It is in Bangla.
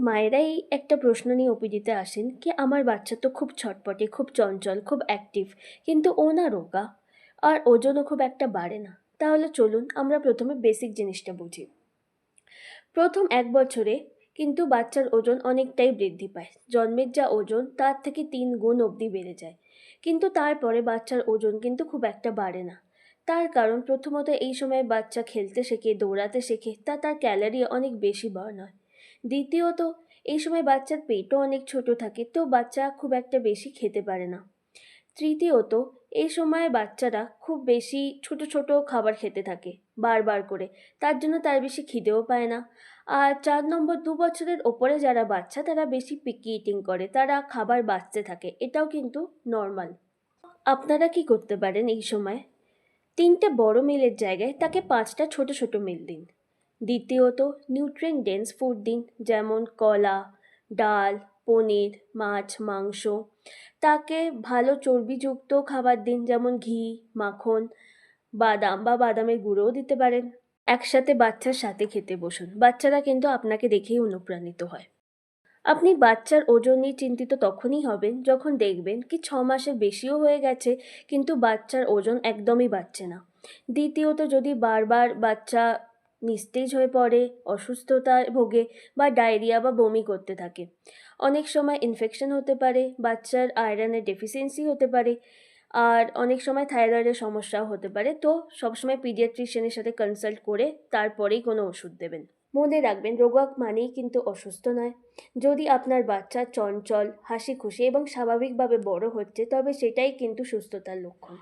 মায়েরাই একটা প্রশ্ন নিয়ে ওপিডিতে আসেন কি আমার বাচ্চা তো খুব ছটপটে, খুব চঞ্চল, খুব অ্যাক্টিভ, কিন্তু ও না রোগা, আর ওজনও খুব একটা বাড়ে না। তাহলে চলুন আমরা প্রথমে বেসিক জিনিসটা বুঝি। প্রথম 1 বছরে কিন্তু বাচ্চার ওজন অনেকটাই বৃদ্ধি পায়। জন্মের যা ওজন তার থেকে 3 গুণ অবধি বেড়ে যায়। কিন্তু তারপরে বাচ্চার ওজন কিন্তু খুব একটা বাড়ে না। তার কারণ প্রথমত এই সময় বাচ্চা খেলতে শেখে, দৌড়াতে শেখে, তার ক্যালোরি অনেক বেশি বার্ন হয়। দ্বিতীয়ত, এই সময় বাচ্চার পেটও অনেক ছোট থাকে, তো বাচ্চা খুব একটা বেশি খেতে পারে না। তৃতীয়ত, এই সময়ে বাচ্চারা খুব বেশি ছোট ছোট খাবার খেতে থাকে বারবার করে, তার জন্য তার বেশি খিদেও পায় না। আর 4 নম্বর, 2 বছরের ওপরে যারা বাচ্চা তারা বেশি পিকি ইটিং করে, তারা খাবার বাঁচতে থাকে, এটাও কিন্তু নর্মাল। আপনারা কি করতে পারেন এই সময়? 3টে বড় মিলের জায়গায় তাকে 5টা ছোট ছোট মিল দিন। দ্বিতীয়ত, নিউট্রিয়েন্ট ডেন্স ফুড দিন, যেমন কলা, ডাল, পনির, মাছ, মাংস। তাকে ভালো চর্বিযুক্ত খাবার দিন, যেমন ঘি, মাখন, বাদাম বা বাদামের গুঁড়োও দিতে পারেন। একসাথে বাচ্চার সাথে খেতে বসুন, বাচ্চারা কিন্তু আপনাকে দেখেই অনুপ্রাণিত হয়। আপনি বাচ্চার ওজন নিয়ে চিন্তিত তখনই হবেন যখন দেখবেন কি 6 মাসের বেশিও হয়ে গেছে কিন্তু বাচ্চার ওজন একদমই বাড়ছে না। দ্বিতীয়ত, যদি বারবার বাচ্চা নিস্তেজ হয়ে পড়ে, অসুস্থতায় ভোগে বা ডায়রিয়া বা বমি করতে থাকে। অনেক সময় ইনফেকশন হতে পারে, বাচ্চার আয়রনের ডেফিসিয়েন্সি হতে পারে, আর অনেক সময় থাইরয়েডের সমস্যাও হতে পারে। তো সবসময় পিডিয়াট্রিশিয়ানের সাথে কনসাল্ট করে তারপরেই কোনো ওষুধ দেবেন। মনে রাখবেন, রোগা মানেই কিন্তু অসুস্থ নয়। যদি আপনার বাচ্চা চঞ্চল, হাসি খুশি এবং স্বাভাবিকভাবে বড় হচ্ছে, তবে সেটাই কিন্তু সুস্থতার লক্ষণ।